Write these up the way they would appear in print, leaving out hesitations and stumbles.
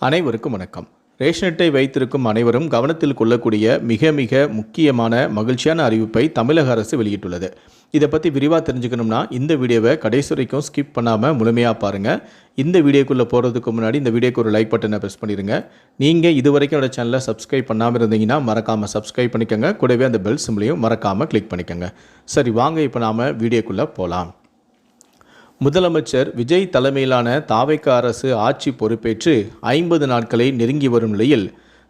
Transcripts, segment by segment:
அனைவருக்கும் வணக்கம். ரேஷன் அட்டை வைத்திருக்கும் அனைவரும் கவனத்தில் கொள்ளக்கூடிய மிக மிக முக்கியமான மகிழ்ச்சியான அறிவிப்பை தமிழக அரசு வெளியிட்டுள்ளது. இதை பற்றி விரிவாக தெரிஞ்சுக்கணும்னா இந்த வீடியோவை கடைசி வரைக்கும் ஸ்கிப் பண்ணாமல் முழுமையாக பாருங்கள். இந்த வீடியோக்குள்ளே போகிறதுக்கு முன்னாடி இந்த வீடியோக்கு ஒரு லைக் பட்டனை ப்ரெஸ் பண்ணிடுங்க. நீங்கள் இது வரைக்கும் என்னோட சேனலை சப்ஸ்கிரைப் பண்ணாமல் இருந்தீங்கன்னா மறக்காமல் சப்ஸ்கிரைப் பண்ணிக்கோங்க. கூடவே அந்த பெல் சிம்லையும் மறக்காமல் கிளிக் பண்ணிக்கோங்க. சரி, வாங்க இப்போ நாம் வீடியோக்குள்ளே போகலாம். முதலமைச்சர் விஜய் தலைமையிலான தாவேகா அரசு ஆட்சி பொறுப்பேற்று 50 நாட்களை நெருங்கி வரும் நிலையில்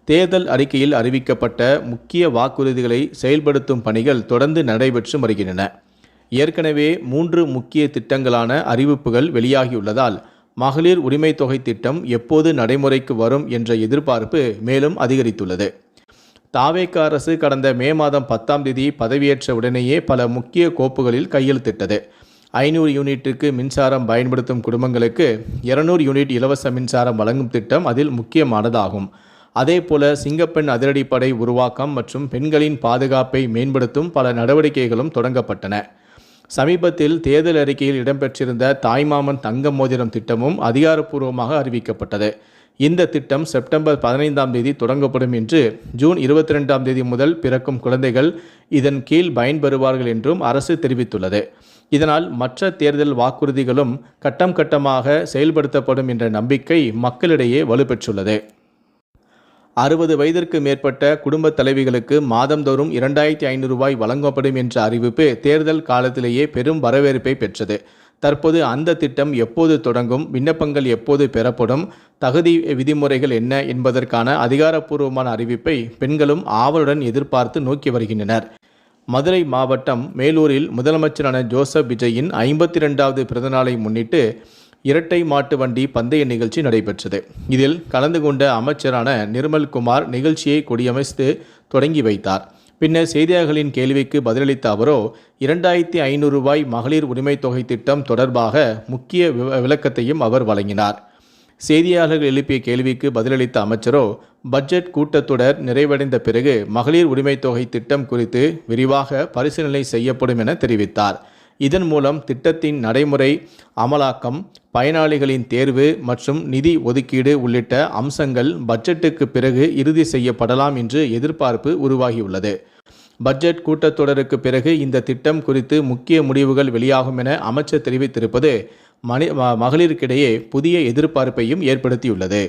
தேர்தல் அறிக்கையில் அறிவிக்கப்பட்ட முக்கிய வாக்குறுதிகளை செயல்படுத்தும் பணிகள் தொடர்ந்து நடைபெற்று வருகின்றன. ஏற்கனவே 3 முக்கிய திட்டங்களான அறிவிப்புகள் வெளியாகியுள்ளதால் மகளிர் உரிமை தொகை திட்டம் எப்போது நடைமுறைக்கு வரும் என்ற எதிர்பார்ப்பு மேலும் அதிகரித்துள்ளது. தாவேகா அரசு கடந்த மே மாதம் 10ஆம் தேதி பதவியேற்ற உடனேயே பல முக்கிய கோப்புகளில் கையெழுத்திட்டது. 500 யூனிட்டுக்கு மின்சாரம் பயன்படுத்தும் குடும்பங்களுக்கு 200 யூனிட் இலவச மின்சாரம் வழங்கும் திட்டம் அதில் முக்கியமானதாகும். அதேபோல சிங்கப்பெண் அதிரடிப்படை உருவாக்கம் மற்றும் பெண்களின் பாதுகாப்பை மேம்படுத்தும் பல நடவடிக்கைகளும் தொடங்கப்பட்டன. சமீபத்தில் தேர்தல் அறிக்கையில் இடம்பெற்றிருந்த தாய்மாமன் தங்க மோதிரம் திட்டமும் அதிகாரப்பூர்வமாக அறிவிக்கப்பட்டது. இந்த திட்டம் செப்டம்பர் 15ஆம் தேதி தொடங்கப்படும் என்று, ஜூன் 22ஆம் தேதி முதல் பிறக்கும் குழந்தைகள் இதன் கீழ் பயன்பெறுவார்கள் என்றும் அரசு தெரிவித்துள்ளது. இதனால் மற்ற தேர்தல் வாக்குறுதிகளும் கட்டம் கட்டமாக செயல்படுத்தப்படும் என்ற நம்பிக்கை மக்களிடையே வலுப்பெற்றுள்ளது. 60 வயதிற்கு மேற்பட்ட குடும்ப தலைவிகளுக்கு மாதந்தோறும் 2500 ரூபாய் வழங்கப்படும் என்ற அறிவிப்பு தேர்தல் காலத்திலேயே பெரும் வரவேற்பை பெற்றது. தற்போது அந்த திட்டம் எப்போது தொடங்கும், விண்ணப்பங்கள் எப்போது பெறப்படும், தகுதி விதிமுறைகள் என்ன என்பதற்கான அதிகாரப்பூர்வமான அறிவிப்பை பெண்களும் ஆவலுடன் எதிர்பார்த்து நோக்கி வருகின்றனர். மதுரை மாவட்டம் மேலூரில் முதலமைச்சரான ஜோசப் விஜயின் 52வது பிறந்தநாளை முன்னிட்டு இரட்டை மாட்டு வண்டி பந்தய நிகழ்ச்சி நடைபெற்றது. இதில் கலந்து கொண்ட அமைச்சரான நிர்மல்குமார் நிகழ்ச்சியை கொடியமைத்து தொடங்கி வைத்தார். பின்னர் செய்தியாளர்களின் கேள்விக்கு பதிலளித்த அவரோ 2500 ரூபாய் மகளிர் உரிமை தொகை திட்டம் தொடர்பாக முக்கிய விளக்கத்தையும் அவர் வழங்கினார். செய்தியாளர்கள் எழுப்பிய கேள்விக்கு பதிலளித்த அமைச்சரோ பட்ஜெட் கூட்டத்தொடர் நிறைவடைந்த பிறகு மகளிர் உரிமை தொகை திட்டம் குறித்து விரிவாக பரிசீலனை செய்யப்படும் என தெரிவித்தார். இதன் மூலம் திட்டத்தின் நடைமுறை அமலாக்கம், பயனாளிகளின் தேர்வு மற்றும் நிதி ஒதுக்கீடு உள்ளிட்ட அம்சங்கள் பட்ஜெட்டுக்கு பிறகு இறுதி செய்யப்படலாம் என்று எதிர்பார்ப்பு உருவாகியுள்ளது. பட்ஜெட் கூட்டத்தொடருக்கு பிறகு இந்த திட்டம் குறித்து முக்கிய முடிவுகள் வெளியாகும் என அமைச்சர் தெரிவித்திருப்பது மகளிருக்கிடையே புதிய எதிர்பார்ப்பையும் ஏற்படுத்தியுள்ளது.